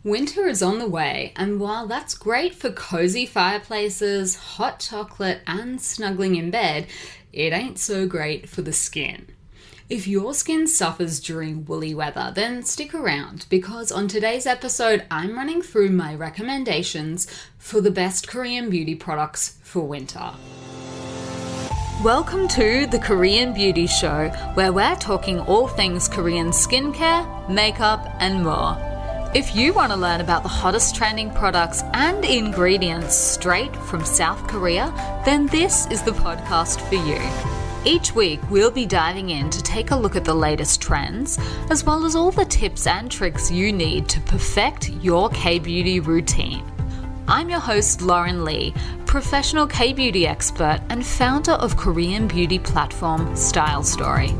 Winter is on the way, and while that's great for cozy fireplaces, hot chocolate, and snuggling in bed, it ain't so great for the skin. If your skin suffers during woolly weather, then stick around because on today's episode, I'm running through my recommendations for the best Korean beauty products for winter. Welcome to the Korean Beauty Show, where we're talking all things Korean skincare, makeup, and more. If you want to learn about the hottest trending products and ingredients straight from South Korea, then this is the podcast for you. Each week, we'll be diving in to take a look at the latest trends, as well as all the tips and tricks you need to perfect your K-beauty routine. I'm your host, Lauren Lee, professional K-beauty expert and founder of Korean beauty platform Style Story.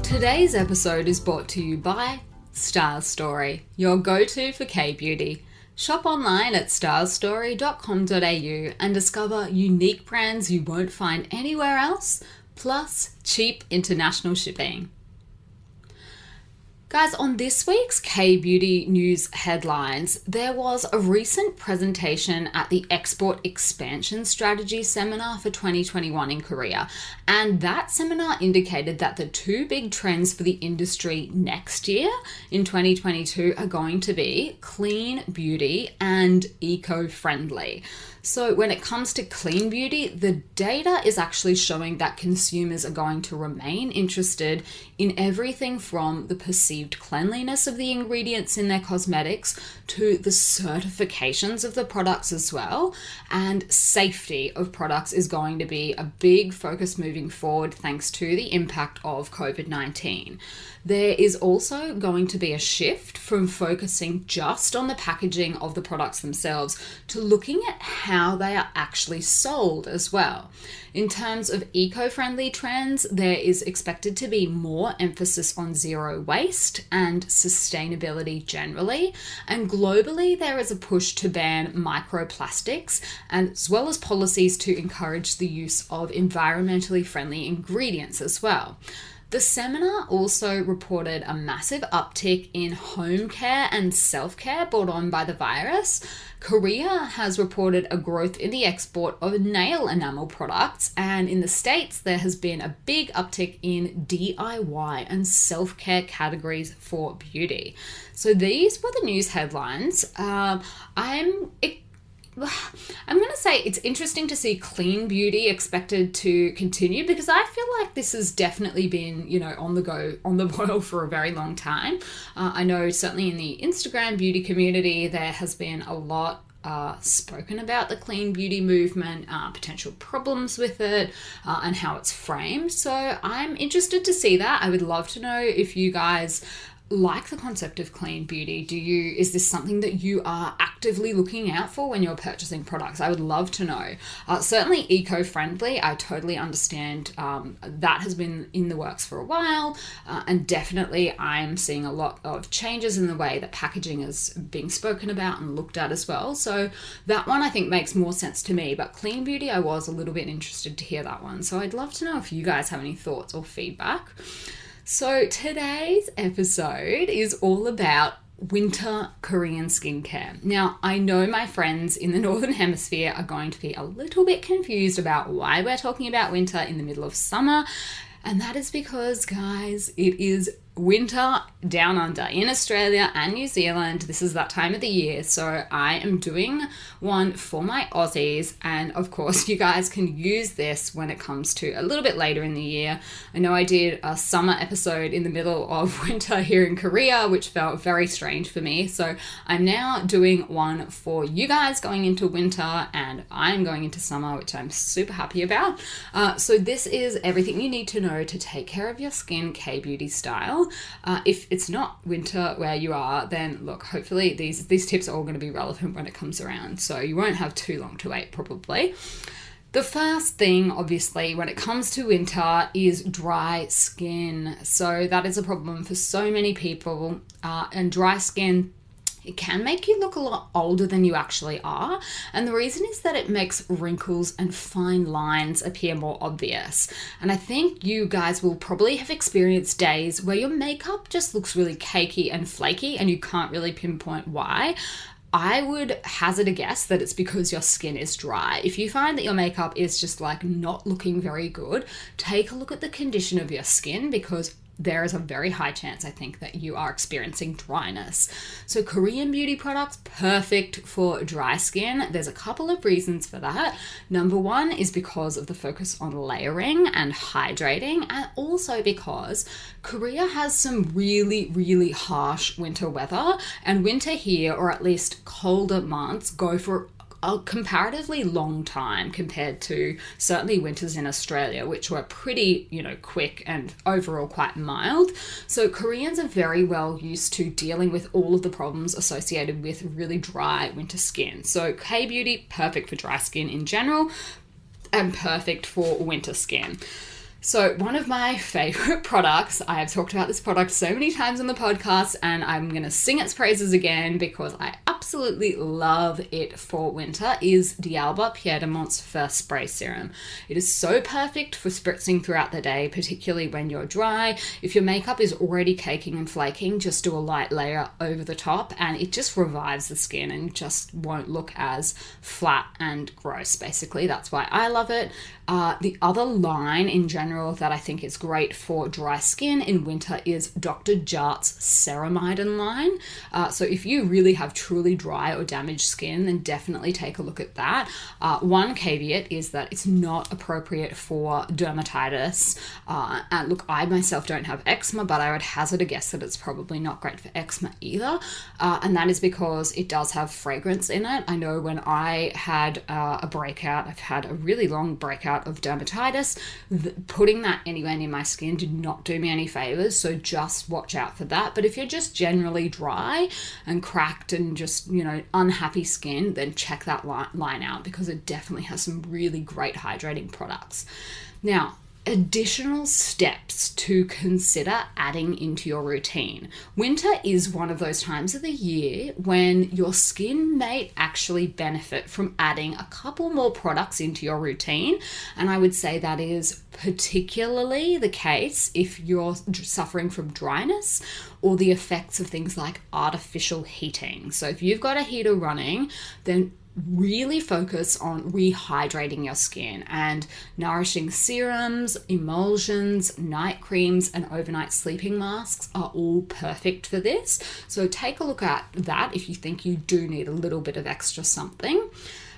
Today's episode is brought to you by Style Story, your go-to for K-beauty. Shop online at stylestory.com.au and discover unique brands you won't find anywhere else, plus cheap international shipping. Guys, on this week's K-Beauty News headlines, there was a recent presentation at the Export Expansion Strategy Seminar for 2021 in Korea, and that seminar indicated that the two big trends for the industry next year in 2022 are going to be clean beauty and eco-friendly. So when it comes to clean beauty, the data is actually showing that consumers are going to remain interested in everything from the perceived cleanliness of the ingredients in their cosmetics to the certifications of the products as well. And safety of products is going to be a big focus moving forward thanks to the impact of COVID-19. There is also going to be a shift from focusing just on the packaging of the products themselves to looking at how they are actually sold as well. In terms of eco-friendly trends, there is expected to be more emphasis on zero waste and sustainability generally. And globally, there is a push to ban microplastics, as well as policies to encourage the use of environmentally friendly ingredients as well. The seminar also reported a massive uptick in home care and self-care brought on by the virus. Korea has reported a growth in the export of nail enamel products, and in the States there has been a big uptick in DIY and self-care categories for beauty. So these were the news headlines. I'm going to say it's interesting to see clean beauty expected to continue because I feel like this has definitely been, on the boil for a very long time. I know certainly in the Instagram beauty community, there has been a lot spoken about the clean beauty movement, potential problems with it, and how it's framed. So I'm interested to see that. I would love to know if you guys like the concept of clean beauty. Is this something that you are actively looking out for when you're purchasing products? I would love to know. Certainly eco-friendly, I totally understand that has been in the works for a while, and definitely I'm seeing a lot of changes in the way that packaging is being spoken about and looked at as well. So that one I think makes more sense to me, but clean beauty, I was a little bit interested to hear that one. So I'd love to know if you guys have any thoughts or feedback. So today's episode is all about winter Korean skincare. Now, I know my friends in the Northern Hemisphere are going to be a little bit confused about why we're talking about winter in the middle of summer. And that is because, guys, it is winter down under in Australia and New Zealand. This is that time of the year, so I am doing one for my Aussies, and of course you guys can use this when it comes to a little bit later in the year. I know I did a summer episode in the middle of winter here in Korea, which felt very strange for me, so I'm now doing one for you guys going into winter, and I'm going into summer, which I'm super happy about. So this is everything you need to know to take care of your skin K-beauty style. If it's not winter where you are, then look, hopefully these tips are all going to be relevant when it comes around, so you won't have too long to wait probably. The first thing, obviously, when it comes to winter is dry skin. So that is a problem for so many people, and dry skin it can make you look a lot older than you actually are. And the reason is that it makes wrinkles and fine lines appear more obvious. And I think you guys will probably have experienced days where your makeup just looks really cakey and flaky and you can't really pinpoint why. I would hazard a guess that it's because your skin is dry. If you find that your makeup is just like not looking very good, take a look at the condition of your skin, because there is a very high chance, I think, that you are experiencing dryness. So Korean beauty products, perfect for dry skin. There's a couple of reasons for that. Number one is because of the focus on layering and hydrating, and also because Korea has some really, really harsh winter weather, and winter here, or at least colder months, go for a comparatively long time compared to certainly winters in Australia, which were pretty, quick and overall quite mild. So Koreans are very well used to dealing with all of the problems associated with really dry winter skin. So K-beauty, perfect for dry skin in general and perfect for winter skin. So one of my favorite products, I have talked about this product so many times on the podcast, and I'm going to sing its praises again because I absolutely love it for winter, is D'Alba Pierremont's First Spray Serum. It is so perfect for spritzing throughout the day, particularly when you're dry. If your makeup is already caking and flaking, just do a light layer over the top and it just revives the skin and just won't look as flat and gross, basically. That's why I love it. The other line in general that I think is great for dry skin in winter is Dr. Jart's Ceramidin line. So if you really have truly dry or damaged skin, then definitely take a look at that. One caveat is that it's not appropriate for dermatitis. And look, I myself don't have eczema, but I would hazard a guess that it's probably not great for eczema either. And that is because it does have fragrance in it. I know when I had a breakout, I've had a really long breakout of dermatitis, putting that anywhere near my skin did not do me any favors, so just watch out for that. But if you're just generally dry and cracked and just, unhappy skin, then check that line out because it definitely has some really great hydrating products. Now, additional steps to consider adding into your routine. Winter is one of those times of the year when your skin may actually benefit from adding a couple more products into your routine. And I would say that is particularly the case if you're suffering from dryness or the effects of things like artificial heating. So if you've got a heater running, then really focus on rehydrating your skin, and nourishing serums, emulsions, night creams, and overnight sleeping masks are all perfect for this. So take a look at that if you think you do need a little bit of extra something.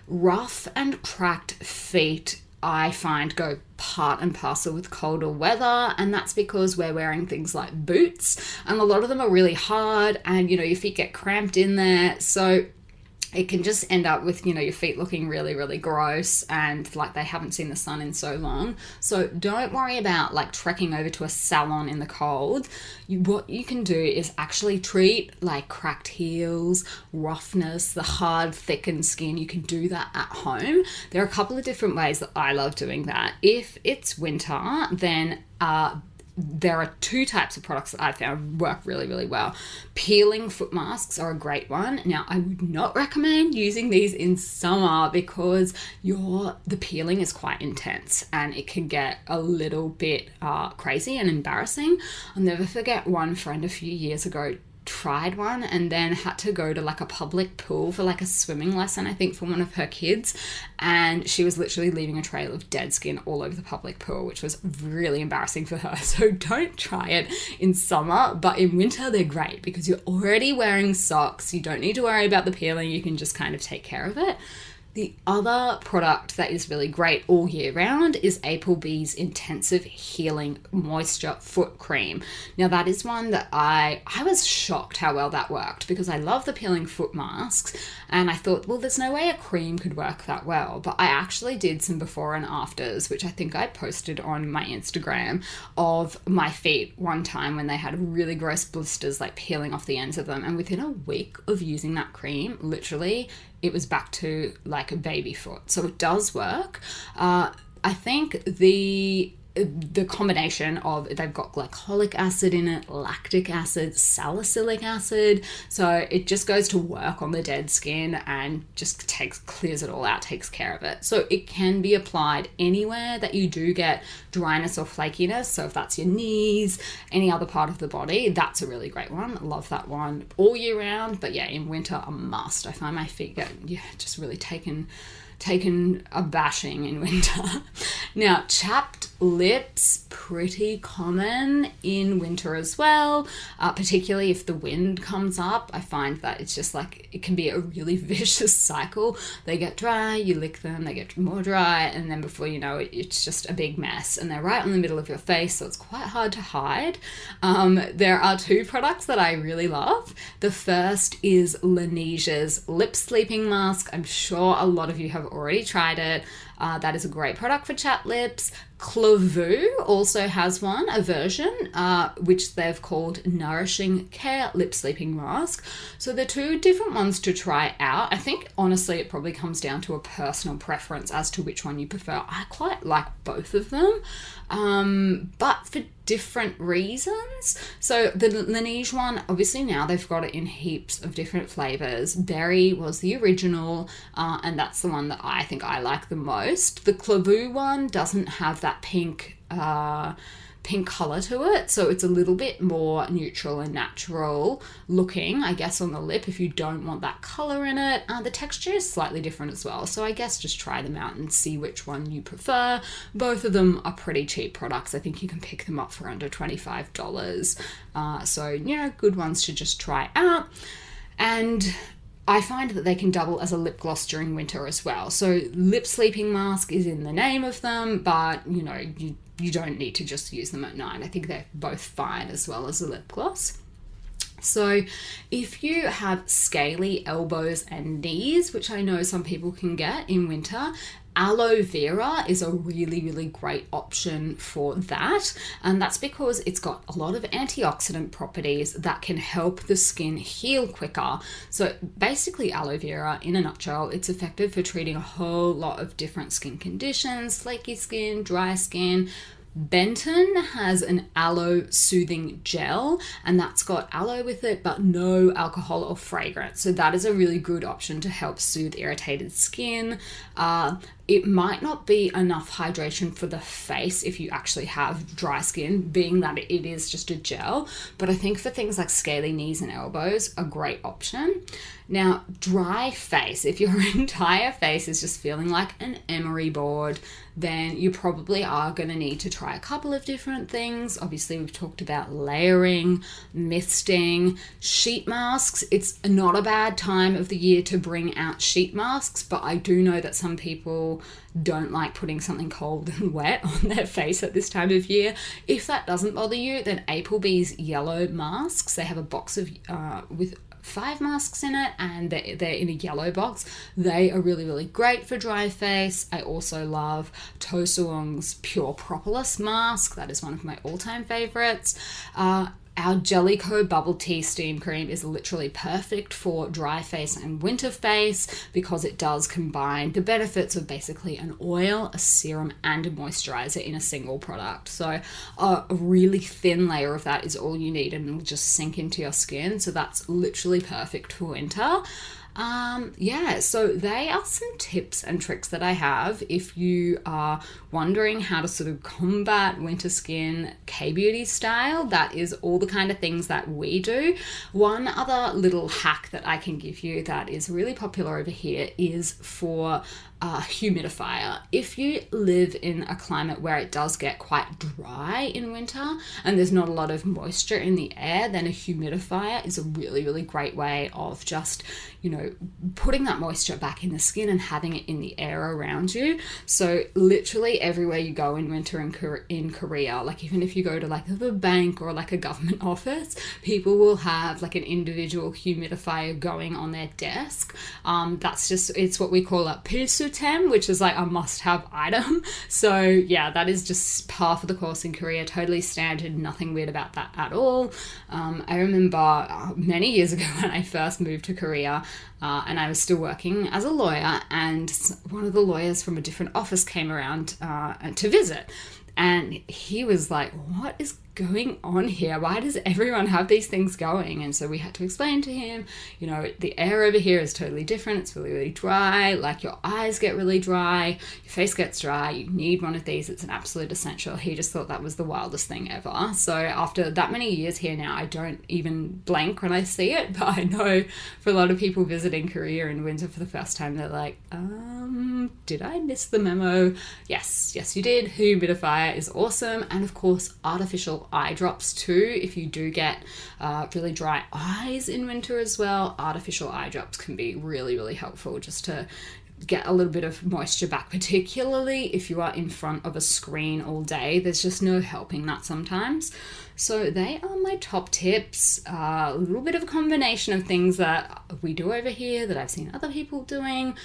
Rough and cracked feet, I find, go part and parcel with colder weather, and that's because we're wearing things like boots, and a lot of them are really hard, and your feet get cramped in there, so it can just end up with, your feet looking really, really gross and like they haven't seen the sun in so long. So don't worry about like trekking over to a salon in the cold. What you can do is actually treat like cracked heels, roughness, the hard, thickened skin. You can do that at home. There are a couple of different ways that I love doing that. If it's winter, then there are two types of products that I found work really, really well. Peeling foot masks are a great one. Now, I would not recommend using these in summer because the peeling is quite intense and it can get a little bit crazy and embarrassing. I'll never forget one friend a few years ago tried one and then had to go to like a public pool for like a swimming lesson, I think, for one of her kids, and she was literally leaving a trail of dead skin all over the public pool, which was really embarrassing for her. So don't try it in summer, but in winter they're great because you're already wearing socks. You don't need to worry about the peeling. You can just kind of take care of it. The other product that is really great all year round is Applebee's Intensive Healing Moisture Foot Cream. Now that is one that I was shocked how well that worked because I love the peeling foot masks and I thought, well, there's no way a cream could work that well. But I actually did some before and afters, which I think I posted on my Instagram, of my feet one time when they had really gross blisters like peeling off the ends of them. And within a week of using that cream, literally, it was back to like a baby foot. So it does work. I think the the combination of, they've got glycolic acid in it, lactic acid, salicylic acid, so it just goes to work on the dead skin and just clears it all out, takes care of it. So it can be applied anywhere that you do get dryness or flakiness. So if that's your knees, any other part of the body, that's a really great one. I love that one all year round, but yeah, in winter a must. I find my feet get just really taken a bashing in winter. Now, chapped lips, pretty common in winter as well, particularly if the wind comes up. I find that it's just like, it can be a really vicious cycle. They get dry, you lick them, they get more dry, and then before you know it, it's just a big mess, and they're right in the middle of your face, so it's quite hard to hide. There are two products that I really love. The first is Lanesia's lip sleeping mask. I'm sure a lot of you have already tried it. That is a great product for chapped lips. Clavu also has one, a version, which they've called Nourishing Care Lip Sleeping Mask. So they're two different ones to try out. I think, honestly, it probably comes down to a personal preference as to which one you prefer. I quite like both of them, but for different reasons. So the Laneige one, obviously now they've got it in heaps of different flavors. Berry was the original, and that's the one that I think I like the most. The Clavu one doesn't have that pink color to it, so it's a little bit more neutral and natural looking, I guess, on the lip if you don't want that color in it. The texture is slightly different as well, so I guess just try them out and see which one you prefer. Both of them are pretty cheap products. I think you can pick them up for under $25, so you know, good ones to just try out. And I find that they can double as a lip gloss during winter as well. So lip sleeping mask is in the name of them, but you know, you don't need to just use them at night. I think they're both fine as well as a lip gloss. So if you have scaly elbows and knees, which I know some people can get in winter, aloe vera is a really, really great option for that. And that's because it's got a lot of antioxidant properties that can help the skin heal quicker. So basically, aloe vera, in a nutshell, it's effective for treating a whole lot of different skin conditions, flaky skin, dry skin. Benton has an aloe soothing gel, and that's got aloe with it but no alcohol or fragrance, so that is a really good option to help soothe irritated skin. It might not be enough hydration for the face if you actually have dry skin, being that it is just a gel, but I think for things like scaly knees and elbows, a great option. Now, dry face, if your entire face is just feeling like an emery board, then you probably are going to need to try a couple of different things. Obviously, we've talked about layering, misting, sheet masks. It's not a bad time of the year to bring out sheet masks, but I do know that some people don't like putting something cold and wet on their face at this time of year. If that doesn't bother you, then Applebee's yellow masks, they have a box of with 5 masks in it, and they're in a yellow box. They are really, really great for dry face. I also love Tosuong's Pure Propolis mask. That is one of my all-time favorites. Our Jellicoe Bubble Tea Steam Cream is literally perfect for dry face and winter face because it does combine the benefits of basically an oil, a serum, and a moisturizer in a single product. So a really thin layer of that is all you need, and it'll just sink into your skin. So that's literally perfect for winter. So they are some tips and tricks that I have if you are wondering how to sort of combat winter skin K-beauty style. That is all the kind of things that we do. One other little hack that I can give you that is really popular over here is for a humidifier. If you live in a climate where it does get quite dry in winter and there's not a lot of moisture in the air, then a humidifier is a really, really great way of just, you know, putting that moisture back in the skin and having it in the air around you. So literally everywhere you go in winter in Korea, like even if you go to like the bank or like a government office, people will have like an individual humidifier going on their desk. That's just, it's what we call a pilsutem, which is like a must-have item. So yeah, that is just par for the course in Korea, totally standard, nothing weird about that at all. I remember many years ago when I first moved to Korea, and I was still working as a lawyer, and one of the lawyers from a different office came around to visit. And he was like, what is going on here? Why does everyone have these things going? And so we had to explain to him, you know, the air over here is totally different. It's really, really dry. Like your eyes get really dry, your face gets dry. You need one of these. It's an absolute essential. He just thought that was the wildest thing ever. So after that many years here now, I don't even blank when I see it, but I know for a lot of people visiting Korea in winter for the first time, they're like, did I miss the memo? Yes, you did. Humidifier is awesome. And of course, artificial eye drops too. If you do get really dry eyes in winter as well, artificial eye drops can be really, really helpful just to get a little bit of moisture back, particularly if you are in front of a screen all day. There's just no helping that sometimes. So they are my top tips. A little bit of a combination of things that we do over here that I've seen other people doing.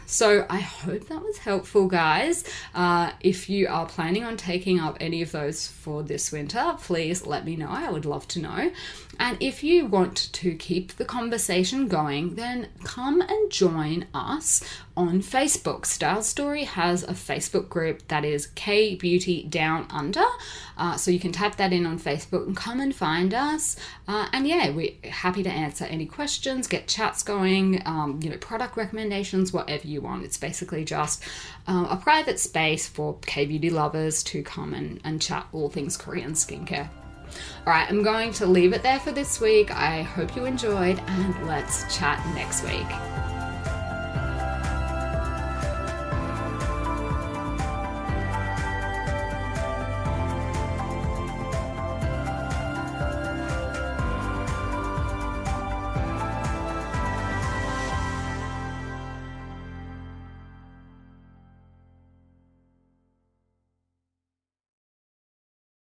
So I hope that was helpful, guys. If you are planning on taking up any of those for this winter, please let me know. I would love to know. And if you want to keep the conversation going, then come and join us on Facebook. Style Story has a Facebook group that is K Beauty Down Under. So you can type that in on Facebook and come and find us. And yeah, we're happy to answer any questions, get chats going, product recommendations, whatever you want. It's basically just a private space for K-beauty lovers to come and chat all things Korean skincare. All right, I'm going to leave it there for this week. I hope you enjoyed, and let's chat next week.